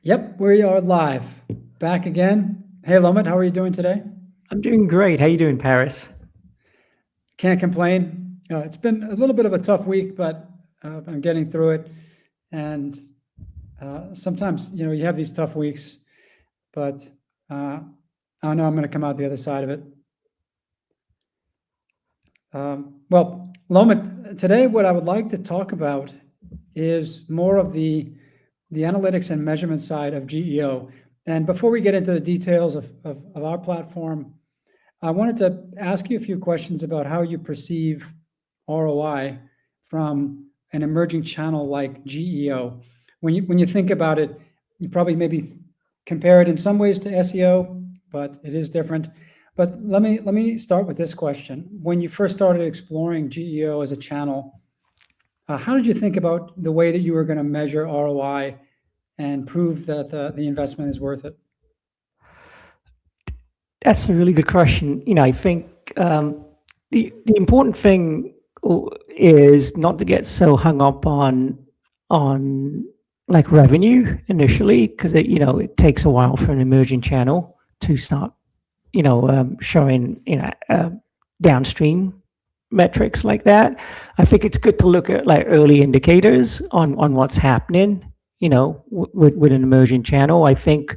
Yep, we are live. Back again. Hey, Lomit, how are you doing today? I'm doing great. How you doing, Paris? Can't complain. It's been a little bit of a tough week, but I'm getting through it. And sometimes, you have these tough weeks, but I know I'm going to come out the other side of it. Well, Lomit, today what I would like to talk about is more of the analytics and measurement side of GEO. And before we get into the details of our platform, I wanted to ask you a few questions about how you perceive ROI from an emerging channel like GEO. When you think about it, you probably maybe compare it in some ways to SEO, but it is different. But let me start with this question. When you first started exploring GEO as a channel, how did you think about the way that you were going to measure ROI and prove that the investment is worth it? That's a really good question. I think the important thing is not to get so hung up on like revenue initially, because it takes a while for an emerging channel to start showing downstream metrics like that. I think it's good to look at like early indicators on what's happening with an emerging channel. I think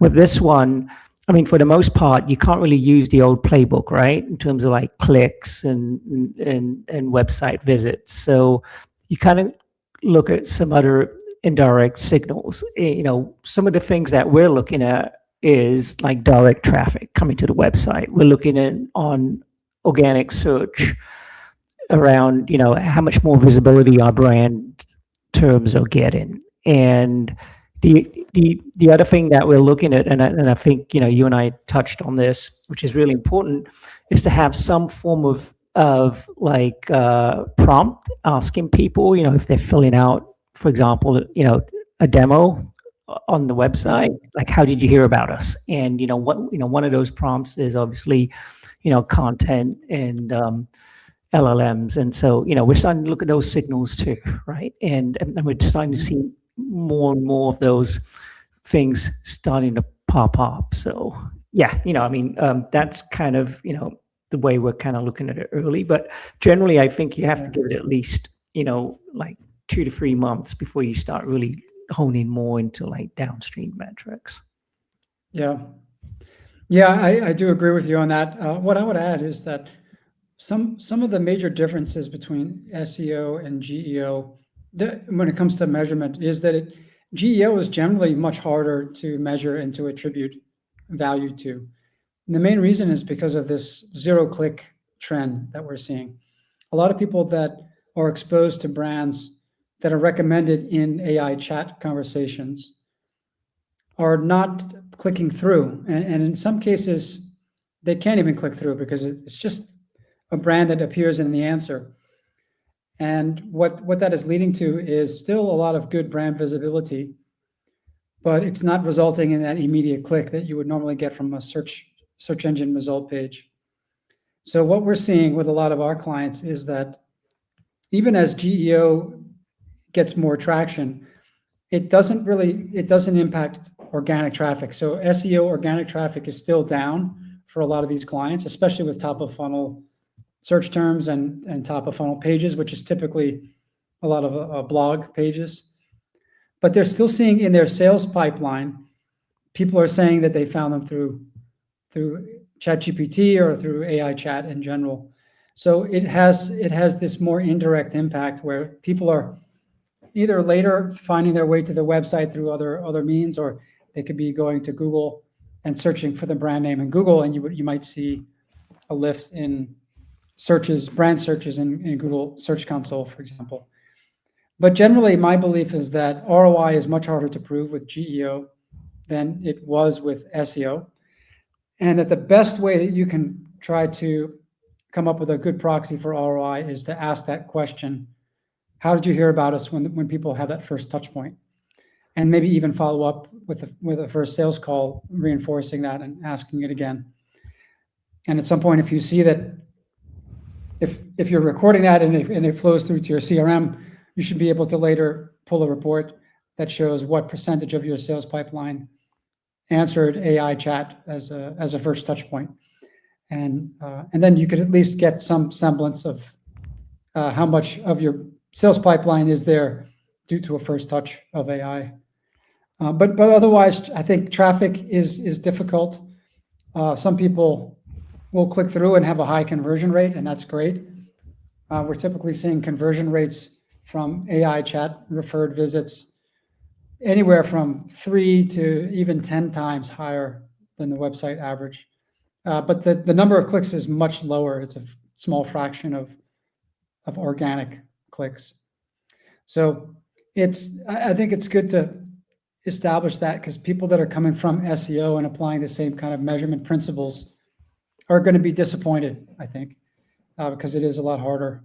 with this one, I mean, for the most part, you can't really use the old playbook, right? In terms of like clicks and website visits. So you kind of look at some other indirect signals. Some of the things that we're looking at is like direct traffic coming to the website. We're looking at on organic search around, how much more visibility our brand terms are getting. And the other thing that we're looking at, and I think you and I touched on this, which is really important, is to have some form of like prompt asking people, if they're filling out, for example, a demo on the website, like how did you hear about us? And one of those prompts is obviously content and LLMs, and so we're starting to look at those signals too, right? And we're starting to see more and more of those things starting to pop up. So yeah, that's kind of the way we're kind of looking at it early. But generally, I think you have to give it at least like 2 to 3 months before you start really honing more into like downstream metrics. Yeah, I do agree with you on that. What I would add is that some of the major differences between SEO and GEO when it comes to measurement is that GEO is generally much harder to measure and to attribute value to. And the main reason is because of this zero-click trend that we're seeing. A lot of people that are exposed to brands that are recommended in AI chat conversations are not clicking through. And in some cases, they can't even click through because it's just a brand that appears in the answer. And what that is leading to is still a lot of good brand visibility, but it's not resulting in that immediate click that you would normally get from a search engine result page. So what we're seeing with a lot of our clients is that even as GEO gets more traction, it doesn't impact organic traffic. So SEO organic traffic is still down for a lot of these clients, especially with top of funnel search terms and top of funnel pages, which is typically a lot of blog pages. But they're still seeing in their sales pipeline, people are saying that they found them through ChatGPT or through AI chat in general. So it has this more indirect impact where people are either later finding their way to the website through other means, or they could be going to Google and searching for the brand name in Google, and you might see a lift in brand searches in Google Search Console, for example. But generally, my belief is that ROI is much harder to prove with GEO than it was with SEO. And that the best way that you can try to come up with a good proxy for ROI is to ask that question: how did you hear about us when people have that first touch point? And maybe even follow up with a first sales call, reinforcing that and asking it again. And at some point, if you see that, if you're recording that and it flows through to your CRM, you should be able to later pull a report that shows what percentage of your sales pipeline answered AI chat as a first touch point. And then you could at least get some semblance of how much of your sales pipeline is there due to a first touch of AI. But otherwise, I think traffic is difficult. Some people will click through and have a high conversion rate, and that's great. We're typically seeing conversion rates from AI chat referred visits anywhere from 3 to even 10 times higher than the website average. But the number of clicks is much lower. It's a small fraction of organic clicks. So I think it's good to establish that, because people that are coming from SEO and applying the same kind of measurement principles are going to be disappointed, I think, because it is a lot harder.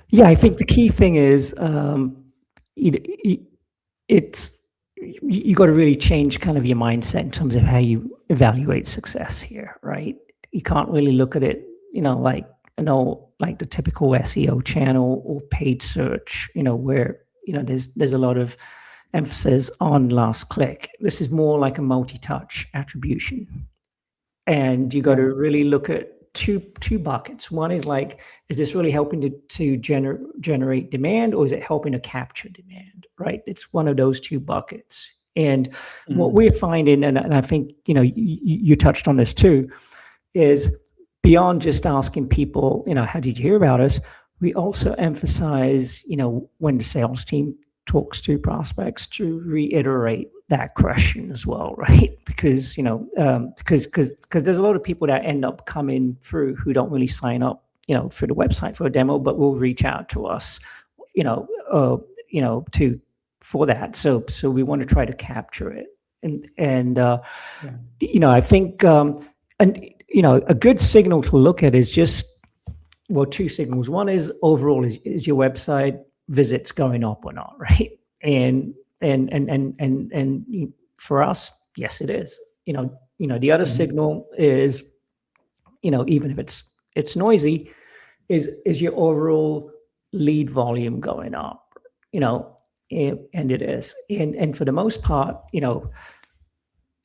Yeah, I think the key thing is it's you got to really change kind of your mindset in terms of how you evaluate success here, right? You can't really look at it, like the typical SEO channel or paid search, where there's a lot of emphasis on last click. This is more like a multi-touch attribution, and you got to really look at two buckets. One is like, is this really helping to generate demand, or is it helping to capture demand, right? It's one of those two buckets. And what we're finding, and I think you touched on this too, is beyond just asking people, how did you hear about us, we also emphasize, when the sales team talks to prospects, to reiterate that question as well, right? Because because there's a lot of people that end up coming through who don't really sign up, for the website for a demo, but will reach out to us, for that. So we want to try to capture it, and I think a good signal to look at is just, well, two signals. One is overall, is your website visits going up or not, right? And for us, yes, it is. The other signal is, even if it's noisy, is your overall lead volume going up? And it is. And for the most part,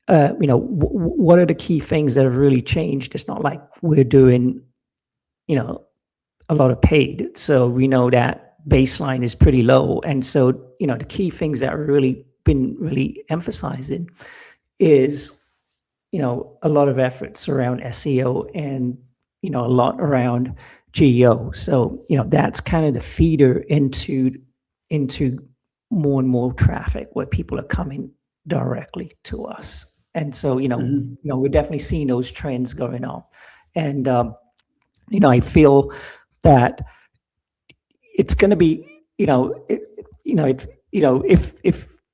what are the key things that have really changed? It's not like we're doing, a lot of paid. So we know that baseline is pretty low. And so, the key things that really been really emphasizing is, a lot of efforts around SEO and, a lot around GEO. So, that's kind of the feeder into more and more traffic where people are coming directly to us. And so, we're definitely seeing those trends going up. And, I feel that it's going to be, if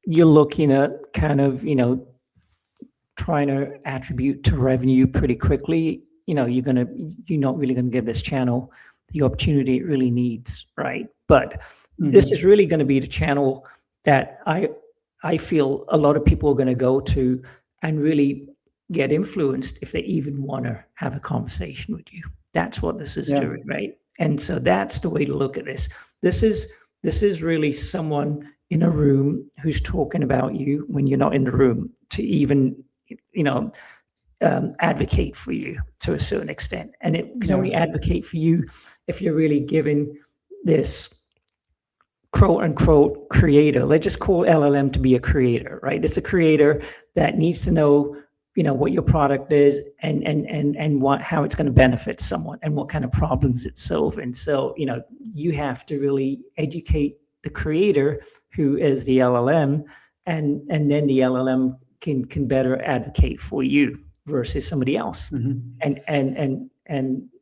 you're looking at kind of, trying to attribute to revenue pretty quickly, you're not really going to give this channel the opportunity it really needs, right? But this is really going to be the channel that I feel a lot of people are going to go to and really get influenced if they even want to have a conversation with you. That's what this is doing, right? And so that's the way to look at this. This is really someone in a room who's talking about you when you're not in the room, to even, advocate for you to a certain extent. And it can only advocate for you if you're really giving this quote unquote creator. Let's just call LLM to be a creator, right? It's a creator that needs to know, what your product is and how it's going to benefit someone and what kind of problems it's solving. So, you have to really educate the creator, who is the LLM, and then the LLM can better advocate for you versus somebody else. And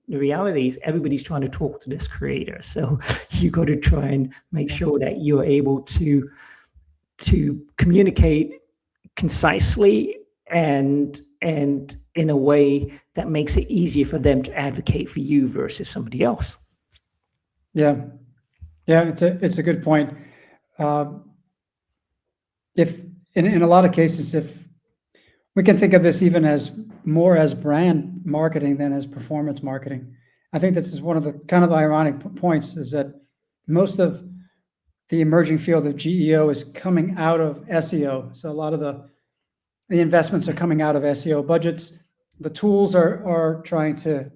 the reality is everybody's trying to talk to this creator. So you got to try and make sure that you're able to communicate concisely and in a way that makes it easier for them to advocate for you versus somebody else. Yeah, it's a good point. If in a lot of cases, if we can think of this even as more as brand marketing than as performance marketing, I think this is one of the kind of ironic points, is that most of the emerging field of GEO is coming out of SEO. So a lot of the investments are coming out of SEO budgets. The tools are trying to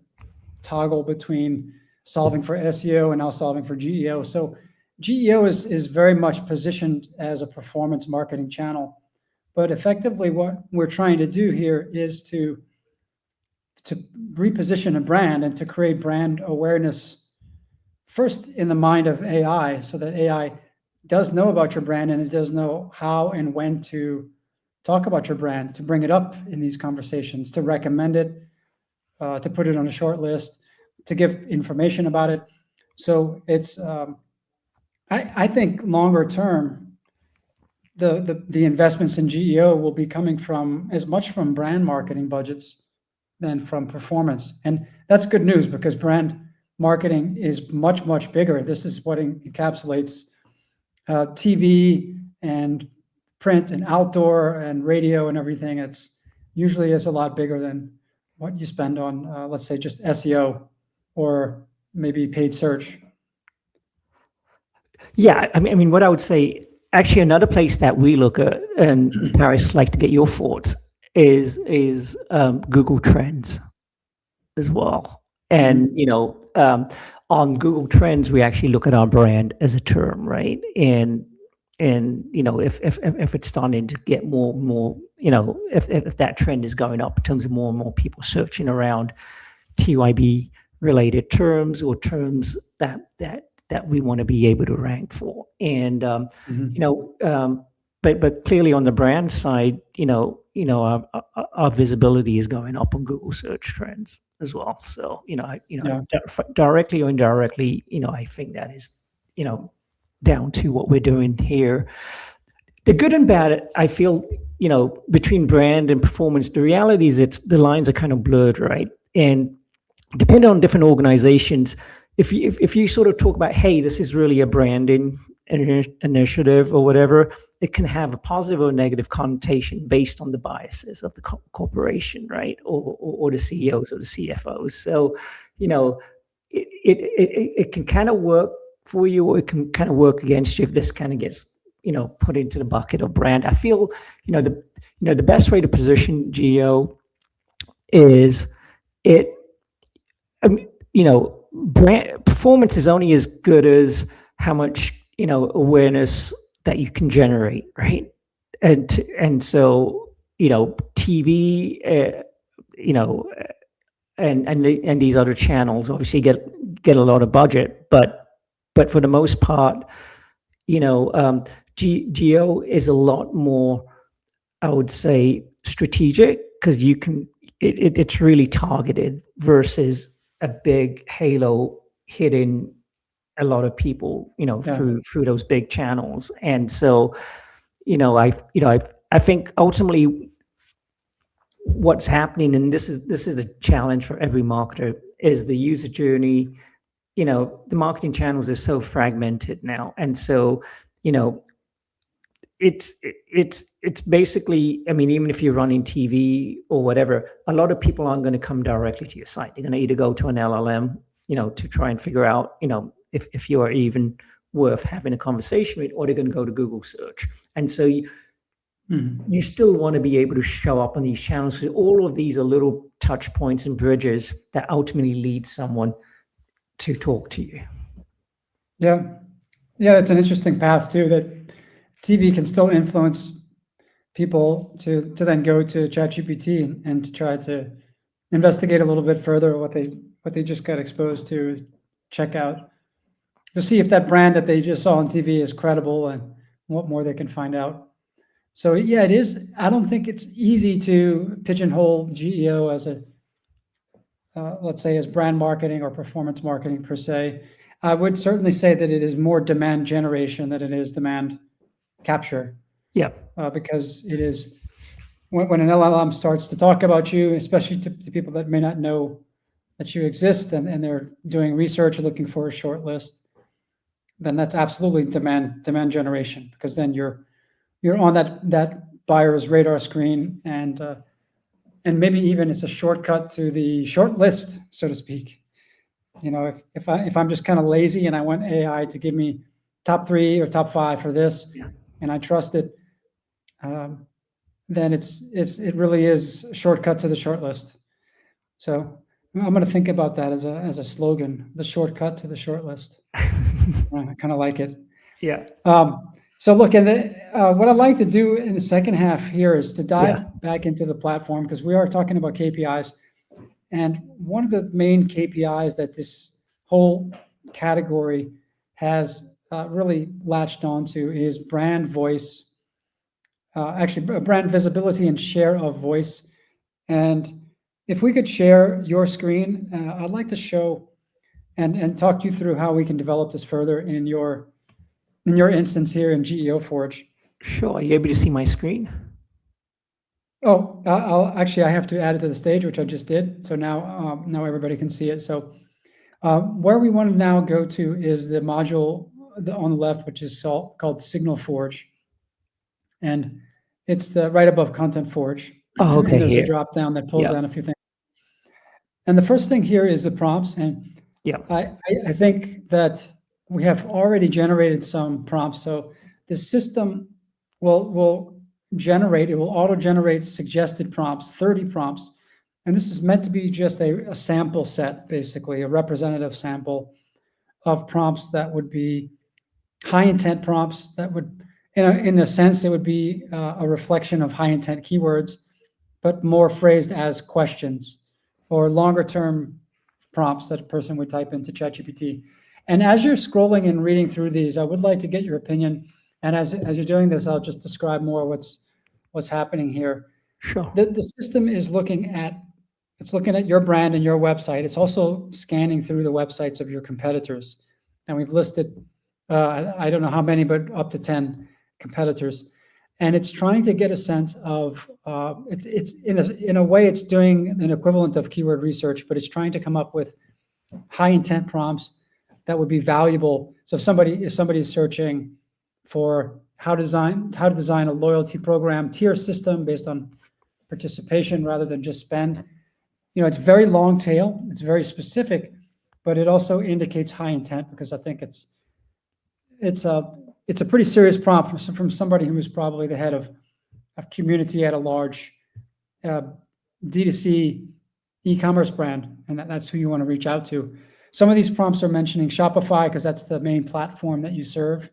toggle between solving for SEO and now solving for GEO. So GEO is very much positioned as a performance marketing channel. But effectively, what we're trying to do here is to reposition a brand and to create brand awareness first in the mind of AI, so that AI does know about your brand and it does know how and when to talk about your brand, to bring it up in these conversations, to recommend it, to put it on a short list, to give information about it. So it's, I think longer term, the investments in GEO will be coming from as much from brand marketing budgets than from performance. And that's good news, because brand marketing is much, much bigger. This is what encapsulates TV and print and outdoor and radio and everything. It's usually is a lot bigger than what you spend on, let's say, just SEO or maybe paid search. Yeah, I mean, what I would say, actually, another place that we look at, and Paris, like to get your thoughts, is Google Trends as well. And on Google Trends, we actually look at our brand as a term, right? And if it's starting to get more, if that trend is going up in terms of more and more people searching around TYB related terms or terms that we want to be able to rank for. And but clearly on the brand side, our visibility is going up on Google search trends as well. So directly or indirectly, I think that is down to what we're doing here. The good and bad, I feel, between brand and performance, the reality is the lines are kind of blurred, right? And depending on different organizations, if you sort of talk about, hey, this is really a branding initiative or whatever, it can have a positive or negative connotation based on the biases of the corporation, right? Or the CEOs or the CFOs. So, it can kind of work for you, or it can kind of work against you if this kind of gets, put into the bucket of brand. I feel, the best way to position GEO is brand performance is only as good as how much awareness that you can generate, right? And so TV, and these other channels obviously get a lot of budget, but for the most part, GEO is a lot more, I would say, strategic, because it's really targeted versus a big halo hitting a lot of people, through those big channels. And so, I think ultimately what's happening, and this is the challenge for every marketer, is the user journey. The marketing channels are so fragmented now, and so it's basically, I mean, even if you're running TV or whatever, a lot of people aren't going to come directly to your site. They're going to either go to an LLM, to try and figure out, if you are even worth having a conversation with, or they're going to go to Google search. And so you still want to be able to show up on these channels, because all of these are little touch points and bridges that ultimately lead someone to talk to you. Yeah, it's an interesting path too, that TV can still influence people to then go to ChatGPT and to try to investigate a little bit further what they just got exposed to, check out, to see if that brand that they just saw on TV is credible and what more they can find out. So yeah, it is. I don't think it's easy to pigeonhole GEO as a, let's say, as brand marketing or performance marketing per se. I would certainly say that it is more demand generation than it is demand capture. Yeah. Because it is, when an LLM starts to talk about you, especially to people that may not know that you exist, and they're doing research or looking for a short list, then that's absolutely demand generation, because then you're on that buyer's radar screen, and maybe even it's a shortcut to the short list, so to speak. If I'm just kind of lazy and I want AI to give me top 3 or top 5 for this, Yeah. and I trust it, then it really is a shortcut to the shortlist. So I'm going to think about that as a slogan, the shortcut to the shortlist. I kind of like it. Yeah. So look, and what I'd like to do in the second half here is to dive Yeah. back into the platform, because we are talking about KPIs. And one of the main KPIs that this whole category has really latched onto is brand voice, actually brand visibility and share of voice. And if we could share your screen, I'd like to show and talk you through how we can develop this further in your instance here in GEOforge. Sure. Are you able to see my screen? Oh, I have to add it to the stage, which I just did. So now everybody can see it. So where we want to now go to is the module on the left, which is called Signal Forge, and it's right above Content Forge. Oh, okay. And there's Here. a drop down that pulls Yeah. down a few things. And the first thing here is the prompts, and Yeah. I think that we have already generated some prompts. So the system will auto-generate suggested prompts, 30 prompts. And this is meant to be just a sample set, basically, a representative sample of prompts that would be high intent prompts that would, in a sense, it would be a reflection of high intent keywords, but more phrased as questions or longer term prompts that a person would type into ChatGPT. And as you're scrolling and reading through these, I would like to get your opinion. And as you're doing this, I'll just describe more what's happening here. Sure. The system is looking at your brand and your website. It's also scanning through the websites of your competitors. And we've listed, I don't know how many, but up to 10 competitors. And it's trying to get a sense of, it's in a way, it's doing an equivalent of keyword research, but it's trying to come up with high intent prompts that would be valuable. So if somebody is searching for how to design a loyalty program tier system based on participation rather than just spend, it's very long tail, it's very specific, but it also indicates high intent, because I think it's a pretty serious prompt from somebody who is probably the head of community at a large D2C e-commerce brand, and that's who you want to reach out to. Some of these prompts are mentioning Shopify because that's the main platform that you serve.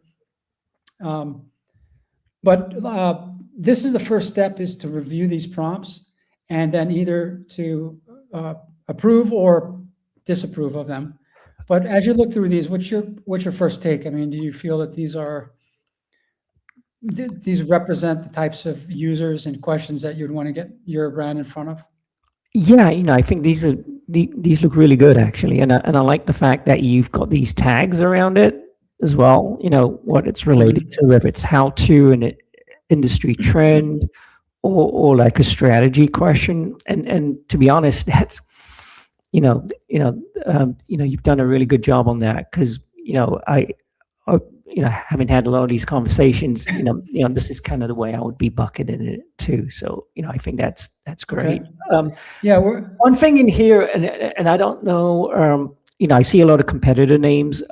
But this is the first step, is to review these prompts and then either to approve or disapprove of them. But as you look through these, what's your first take? I mean, do you feel that these represent the types of users and questions that you'd want to get your brand in front of? Yeah, I think these look really good, actually, and I like the fact that you've got these tags around it as well. What it's related to, if it's how to an industry trend or like a strategy question. And to be honest, that's you've done a really good job on that, because I having had a lot of these conversations, this is kind of the way I would be bucketing it too. So I think that's great. Okay. Yeah, one thing in here, and I don't know, I see a lot of competitor names.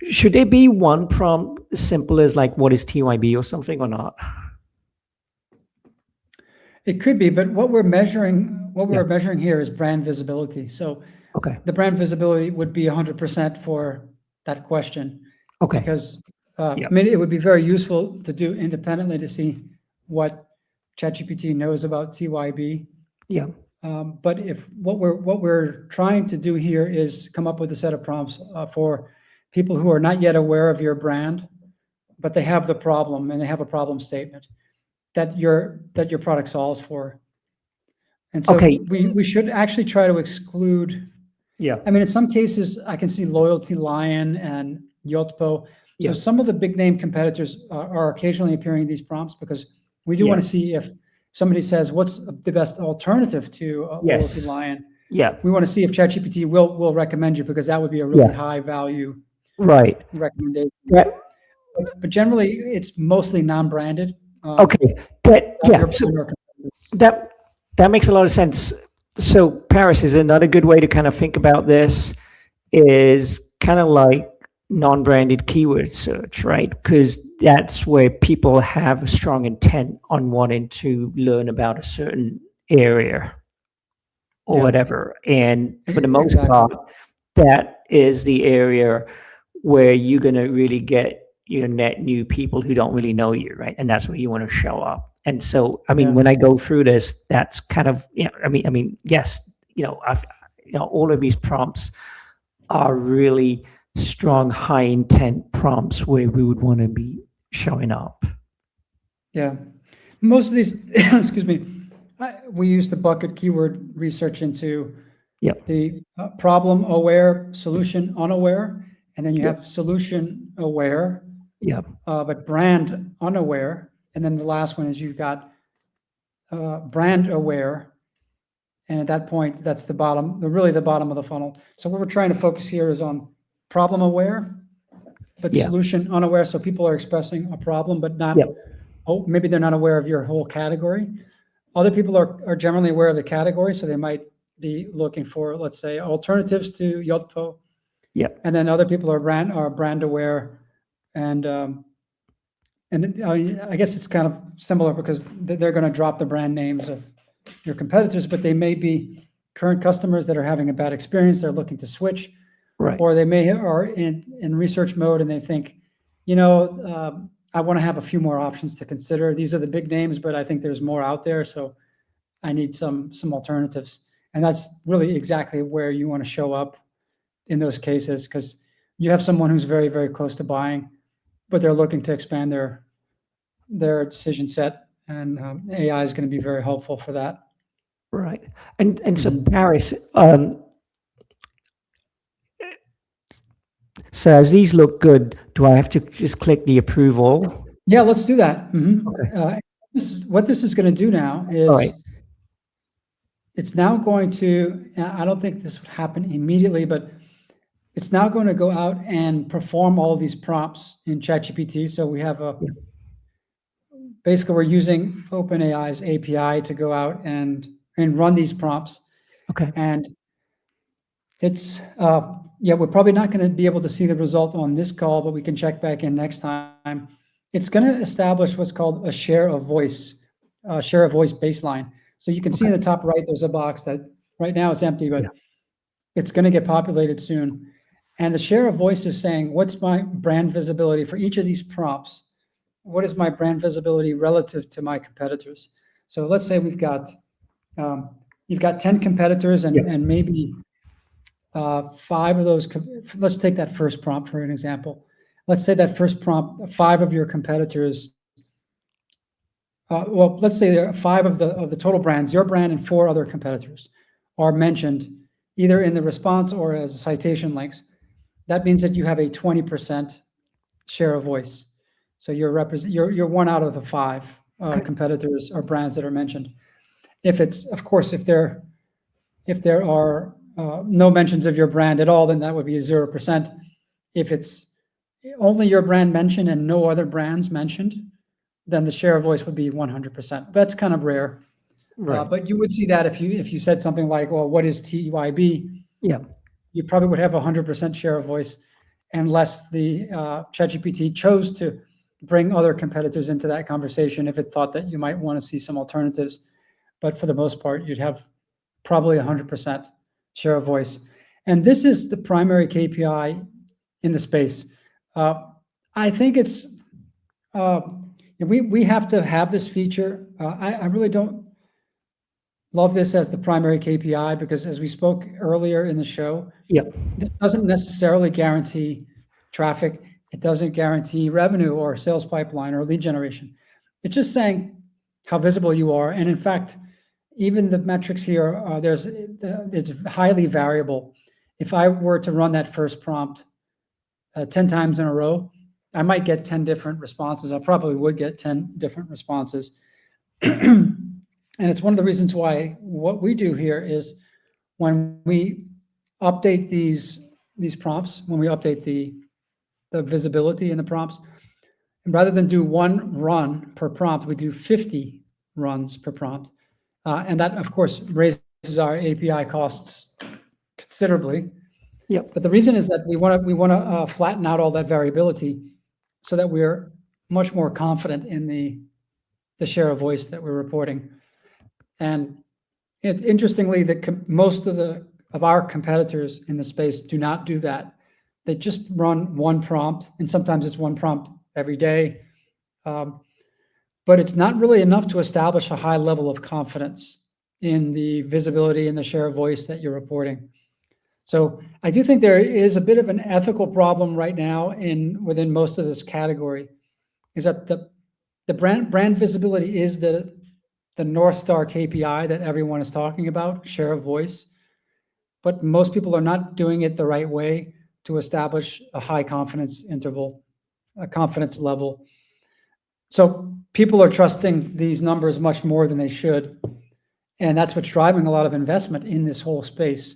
Should there be one prompt as simple as like, what is TYB or something, or not? It could be, but what we're measuring here is brand visibility. So okay, the brand visibility would be 100% for that question. Okay. Because I mean, it would be very useful to do independently to see what ChatGPT knows about TYB. Yeah. But if what we're trying to do here is come up with a set of prompts for people who are not yet aware of your brand, but they have the problem and they have a problem statement that your product solves for. And so Okay. we should actually try to exclude. Yeah. I mean, in some cases, I can see Loyalty Lion and Yotpo. So Yeah. some of the big name competitors are occasionally appearing in these prompts, because we do want to see if somebody says, what's the best alternative to Loyalty Lion? Yeah. We want to see if ChatGPT will recommend you, because that would be a really high value recommendation. Yeah. But generally, it's mostly non-branded. Okay. So that makes a lot of sense. So Paris, is another good way to kind of think about this is kind of like non-branded keyword search, right? Because that's where people have a strong intent on wanting to learn about a certain area or Yeah, whatever. And for the most exactly. part, that is the area where you're going to really get your net new people who don't really know you, right? And that's where you want to show up. And so, I mean, Yeah, when I go through this, that's kind of, yes, all of these prompts are really strong, high intent prompts where we would want to be showing up. yeah. Most of these, excuse me, we use the bucket keyword research into Yep. the problem aware, solution unaware, and then you Yep. have solution aware, Yep. but brand unaware. And then the last one is you've got brand aware. And at that point, that's the bottom, really the bottom of the funnel. So what we're trying to focus here is on problem aware, but Yeah. solution unaware. So people are expressing a problem, but not, Yep. oh, maybe they're not aware of your whole category. Other people are generally aware of the category, so they might be looking for, let's say, alternatives to Yotpo. Yep. And then other people are brand aware, and I guess it's kind of similar because they're going to drop the brand names of your competitors, but they may be current customers that are having a bad experience. They're looking to switch, Right. or they are in research mode and they think, I want to have a few more options to consider. These are the big names, but I think there's more out there, so I need some alternatives. And that's really exactly where you want to show up in those cases, because you have someone who's very, very close to buying, but they're looking to expand their decision set, and AI is going to be very helpful for that. Right. And so Mhm. Paris, so as these look good, do I have to just click the approve all? Yeah, let's do that. Okay. What this is going to do now All right. is it's now going to, I don't think this would happen immediately, but it's now going to go out and perform all these prompts in ChatGPT. So we have Yeah. basically we're using OpenAI's API to go out and run these prompts. Okay. And it's, we're probably not going to be able to see the result on this call, but we can check back in next time. It's going to establish what's called a share of voice baseline. So you can see in the top right, there's a box that right now it's empty, but Yeah. it's going to get populated soon. And the share of voice is saying, what's my brand visibility for each of these prompts? What is my brand visibility relative to my competitors? So let's say you've got 10 competitors and, Yeah. and maybe 5 of those, let's take that first prompt for an example. Let's say that first prompt, 5 of your competitors, let's say there are 5 of the total brands, your brand and 4 other competitors are mentioned either in the response or as citation links. That means that you have a 20% share of voice. So you're 1 out of the 5 competitors or brands that are mentioned. If there are no mentions of your brand at all, then that would be 0%. If it's only your brand mentioned and no other brands mentioned, then the share of voice would be 100%. That's kind of rare. Right. But you would see that if you said something like, well, what is TYB? Yeah. You probably would have 100% share of voice, unless the ChatGPT chose to bring other competitors into that conversation if it thought that you might want to see some alternatives. But for the most part, you'd have probably 100% share of voice. And this is the primary KPI in the space. I think it's, we have to have this feature. I really don't love this as the primary KPI because, as we spoke earlier in the show, Yeah. this doesn't necessarily guarantee traffic. It doesn't guarantee revenue or sales pipeline or lead generation. It's just saying how visible you are. And in fact, even the metrics here, it's highly variable. If I were to run that first prompt 10 times in a row, I might get 10 different responses. I probably would get 10 different responses. And it's one of the reasons why what we do here is when we update these prompts, when we update the visibility in the prompts, and rather than do 1 run per prompt, we do 50 runs per prompt. And that, of course, raises our API costs considerably. Yep. But the reason is that we want to flatten out all that variability so that we're much more confident in the share of voice that we're reporting. And interestingly, most of our competitors in the space do not do that. They just run one prompt, and sometimes it's one prompt every day. But it's not really enough to establish a high level of confidence in the visibility and the share of voice that you're reporting. So I do think there is a bit of an ethical problem right now within most of this category, is that the brand visibility is the North Star KPI that everyone is talking about, share of voice. But most people are not doing it the right way to establish a high confidence interval, a confidence level. So people are trusting these numbers much more than they should. And that's what's driving a lot of investment in this whole space,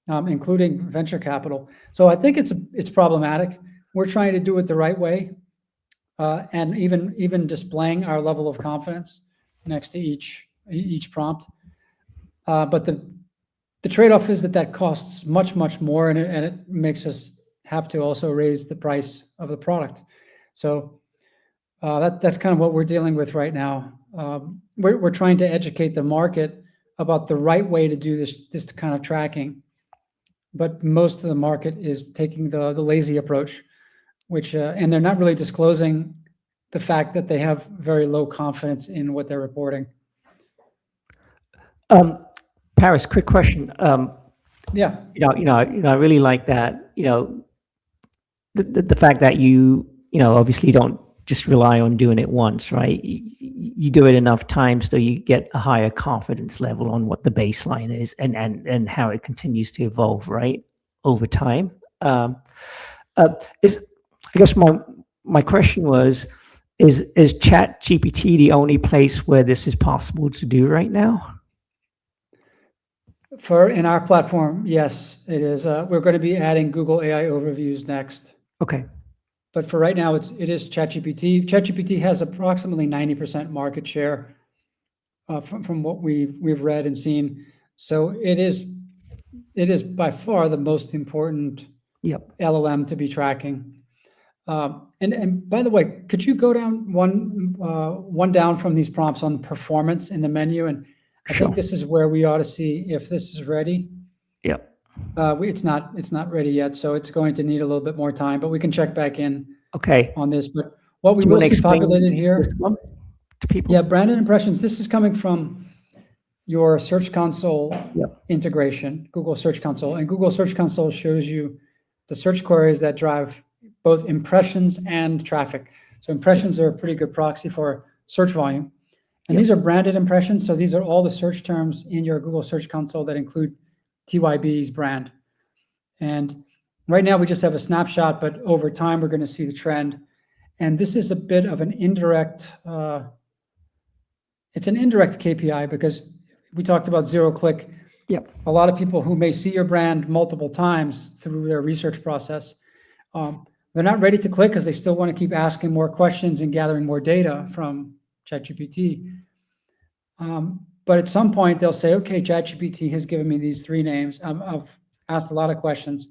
including venture capital. So I think it's problematic. We're trying to do it the right way, and even displaying our level of confidence next to each prompt. But the trade-off is that costs much more, and it makes us have to also raise the price of the product. So that's kind of what we're dealing with right now. We're trying to educate the market about the right way to do this kind of tracking, but most of the market is taking the lazy approach, which and they're not really disclosing the fact that they have very low confidence in what they're reporting. Paris, quick question. Yeah. I really like that. The fact that you obviously don't just rely on doing it once, right? You do it enough times so you get a higher confidence level on what the baseline is and how it continues to evolve, right, over time. I guess my question was, is ChatGPT the only place where this is possible to do right now? In our platform, yes, it is. We're going to be adding Google AI overviews next. Okay. But for right now, it is ChatGPT. ChatGPT has approximately 90% market share from what we've read and seen. So it is by far the most important LLM to be tracking. And by the way, could you go down one down from these prompts on performance in the menu? And I think this is where we ought to see if this is ready. Yep. It's not ready yet, so it's going to need a little bit more time, but we can check back in on this. But what we will see populated here to people? Yeah, branded impressions. This is coming from your Search Console integration, Google Search Console. And Google Search Console shows you the search queries that drive both impressions and traffic. So impressions are a pretty good proxy for search volume. And these are branded impressions. So these are all the search terms in your Google Search Console that include TYB's brand. And right now we just have a snapshot, but over time we're going to see the trend. And this is a bit of an indirect, it's an indirect KPI because we talked about zero click. A lot of people who may see your brand multiple times through their research process, they're not ready to click because they still want to keep asking more questions and gathering more data from ChatGPT. But at some point they'll say, okay, ChatGPT has given me these three names. I've asked a lot of questions.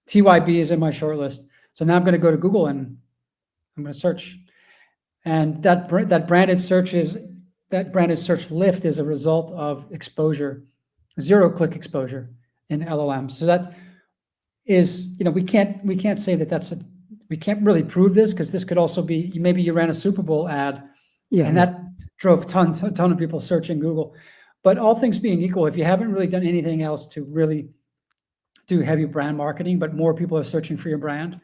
TYB is in my shortlist. So now I'm going to go to Google and I'm going to search. And that branded search lift is a result of exposure, zero click exposure in LLMs. So that is, we can't say that we can't really prove this because this could also be, maybe you ran a Super Bowl ad and that drove a ton of people searching Google. But all things being equal, if you haven't really done anything else to really do heavy brand marketing, but more people are searching for your brand,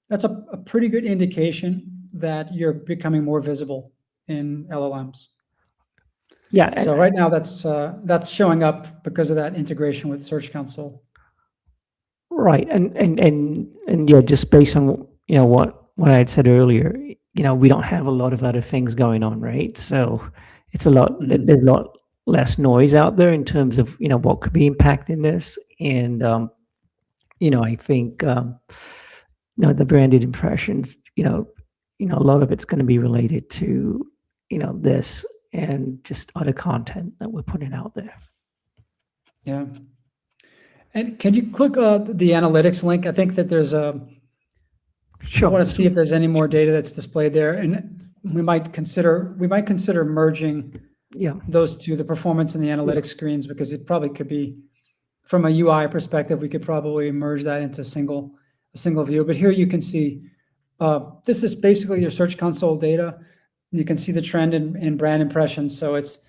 that's a pretty good indication that you're becoming more visible in LLMs. So right now that's showing up because of that integration with Search Console. Right, and yeah, just based on what I had said earlier, we don't have a lot of other things going on, right? So it's a lot. There's a lot less noise out there in terms of what could be impacting this, and I think the branded impressions, a lot of it's going to be related to this and just other content that we're putting out there. Yeah. And can you click the analytics link? I think that there's a, I Sure. want to see if there's any more data that's displayed there. And we might consider merging Yeah. those two, the performance and the analytics screens, because it probably could be, from a UI perspective, we could probably merge that into a single view. But here you can see, this is basically your Search Console data. You can see the trend in brand impressions. So it's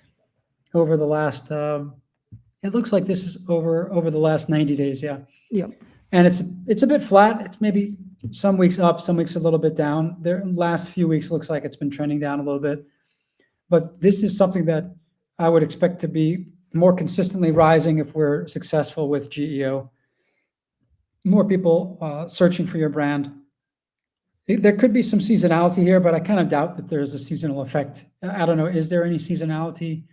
over the last, it looks like this is over the last 90 days. Yeah. Yeah. And it's a bit flat. It's maybe some weeks up, some weeks a little bit down. The last few weeks looks like it's been trending down a little bit. But this is something that I would expect to be more consistently rising if we're successful with GEO. More people searching for your brand. There could be some seasonality here, but I kind of doubt that there's a seasonal effect. I don't know. Is there any seasonality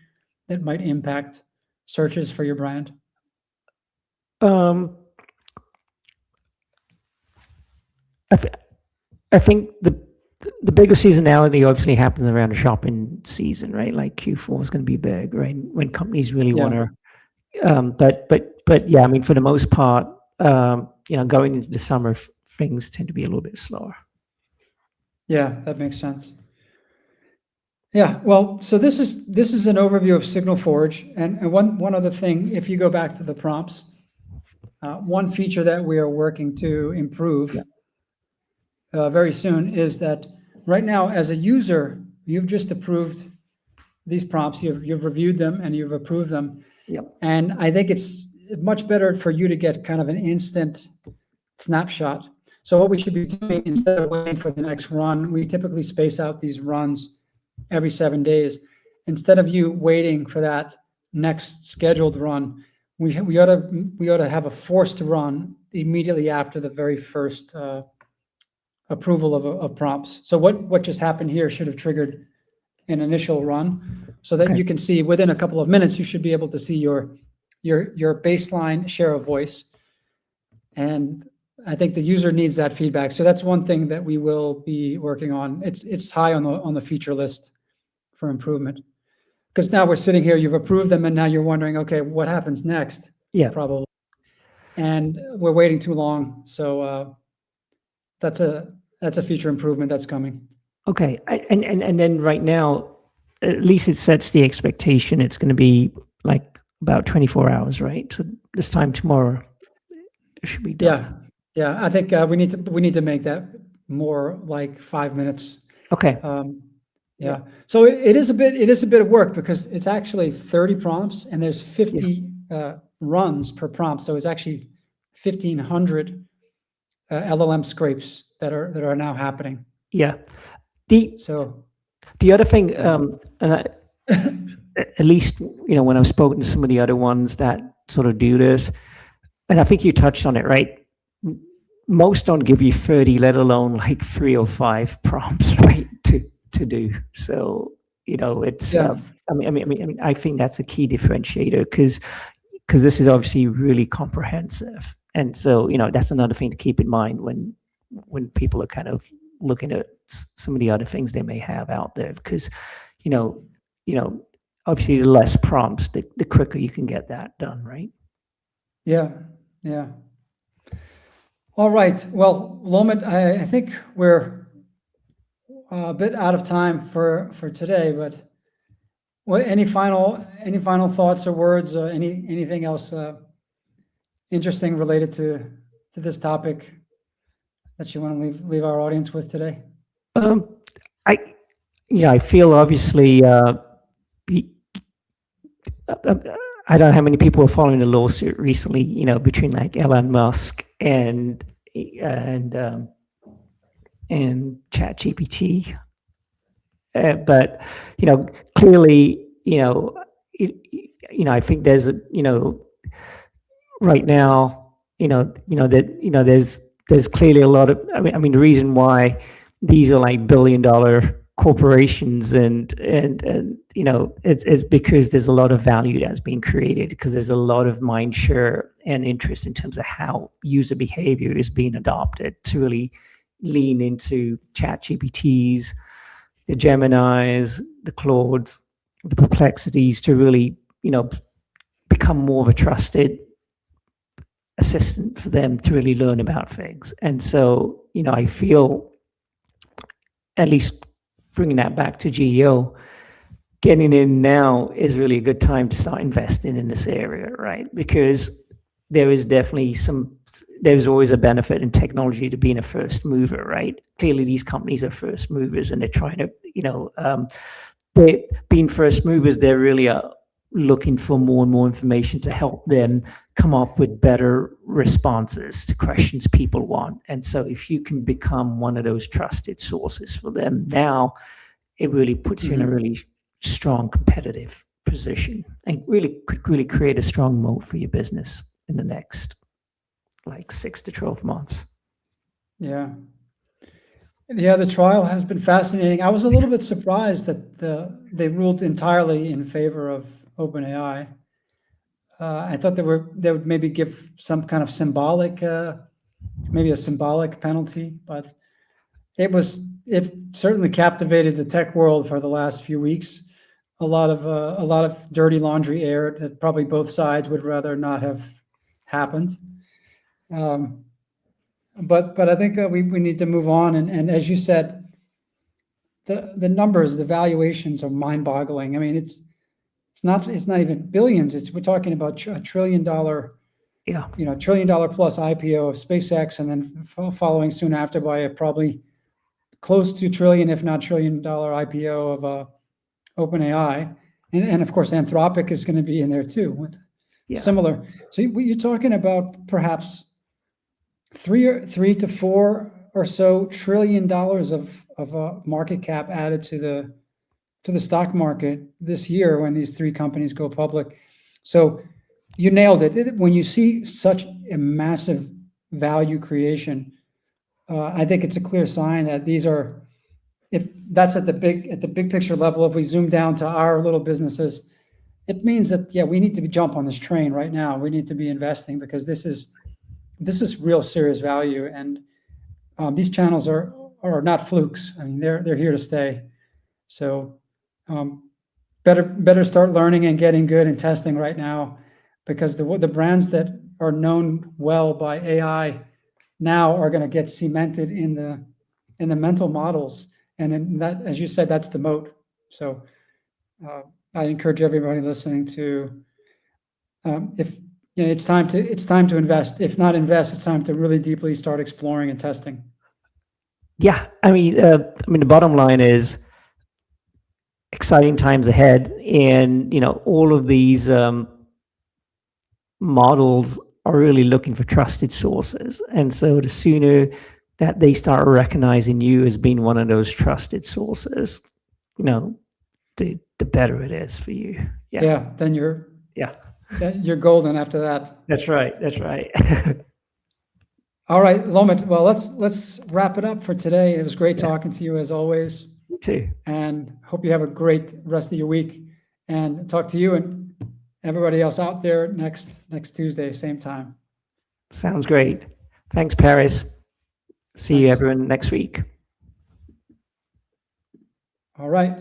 that might impact searches for your brand? I think the bigger seasonality obviously happens around the shopping season, right? Like Q4 is going to be big, right? When companies really want to. But yeah, I mean, for the most part, going into the summer, things tend to be a little bit slower. Yeah, that makes sense. Yeah, well, so this is an overview of GeoForge, and one other thing, if you go back to the prompts, one feature that we are working to improve very soon is that right now, as a user, you've just approved these prompts, you've reviewed them and you've approved them. Yep. And I think it's much better for you to get kind of an instant snapshot. So what we should be doing, instead of waiting for the next run, we typically space out these runs every 7 days. Instead of you waiting for that next scheduled run, we ought to have a forced run immediately after the very first approval of prompts. So what just happened here should have triggered an initial run, so that you can see within a couple of minutes you should be able to see your baseline share of voice. And I think the user needs that feedback. So that's one thing that we will be working on. It's high on the feature list for improvement. Because now we're sitting here, you've approved them, and now you're wondering, okay, what happens next? Yeah. Probably. And we're waiting too long. So that's a feature improvement that's coming. Okay. And then right now, at least it sets the expectation. It's going to be like about 24 hours, right? So this time tomorrow it should be done. Yeah. I think we need to make that more like 5 minutes. Okay. Yeah. So it is a bit of work, because it's actually 30 prompts and there's 50 runs per prompt. So it's actually 1,500 LLM scrapes that are now happening. Yeah. The other thing, at least when I've spoken to some of the other ones that sort of do this, and I think you touched on it, right? Most don't give you 30, let alone like 3 or 5 prompts, right? To do. So it's. I mean, I think that's a key differentiator, because this is obviously really comprehensive, and so that's another thing to keep in mind when people are kind of looking at some of the other things they may have out there, because obviously the less prompts, the quicker you can get that done, right? Yeah. All right. Well, Lomit, I think we're a bit out of time for today, but any final thoughts or words, or anything else interesting related to this topic that you want to leave our audience with today? I feel obviously I don't know how many people are following the lawsuit recently, between like Elon Musk and ChatGPT, but clearly, I think there's right now, there's clearly a lot of. I mean, the reason why these are like billion-dollar corporations and it's because there's a lot of value that's being created, because there's a lot of mind share and interest in terms of how user behavior is being adopted to really lean into ChatGPTs, the Geminis, the Claudes, the Perplexities, to really become more of a trusted assistant for them to really learn about things. And so, I feel, at least bringing that back to GEO, getting in now is really a good time to start investing in this area, right? Because there's always a benefit in technology to being a first mover, right? Clearly, these companies are first movers, and they're trying to, being first movers, they're really looking for more and more information to help them come up with better responses to questions people want. And so if you can become one of those trusted sources for them now, it really puts you in a really strong competitive position and could really create a strong moat for your business in the next 6 to 12 months. Yeah. Yeah, the trial has been fascinating. I was a little bit surprised that they ruled entirely in favor of OpenAI. I thought they would maybe give some kind of symbolic, maybe a symbolic penalty, but it certainly captivated the tech world for the last few weeks. A lot of dirty laundry aired that probably both sides would rather not have happened. But I think we need to move on. And as you said, the numbers, the valuations are mind-boggling. I mean, it's not even billions. We're talking about $1 trillion, $1 trillion plus IPO of SpaceX, and then following soon after by a probably close to trillion, if not $1 trillion IPO of OpenAI, and of course Anthropic is going to be in there too with similar. So you're talking about perhaps three to four or so $1 trillion of market cap added to the stock market this year when these three companies go public. So you nailed it. When you see such a massive value creation, I think it's a clear sign that these are, if that's at the big picture level, if we zoom down to our little businesses, it means that, we need to jump on this train right now. We need to be investing because this is real serious value. And these channels are not flukes. I mean, they're here to stay. So better start learning and getting good and testing right now, because the brands that are known well by AI now are going to get cemented in the mental models. And in that, as you said, that's the moat. So I encourage everybody listening to, if it's time to invest. If not invest, it's time to really deeply start exploring and testing. Yeah, I mean, the bottom line is exciting times ahead, and all of these models are really looking for trusted sources, and so the sooner that they start recognizing you as being one of those trusted sources, the better it is for you. Then you're golden after that. That's right. All right, Lomit. Well, let's wrap it up for today. It was great talking to you as always. You too. And hope you have a great rest of your week. And talk to you and everybody else out there next Tuesday, same time. Sounds great. Thanks, Paris. See you everyone next week. All right.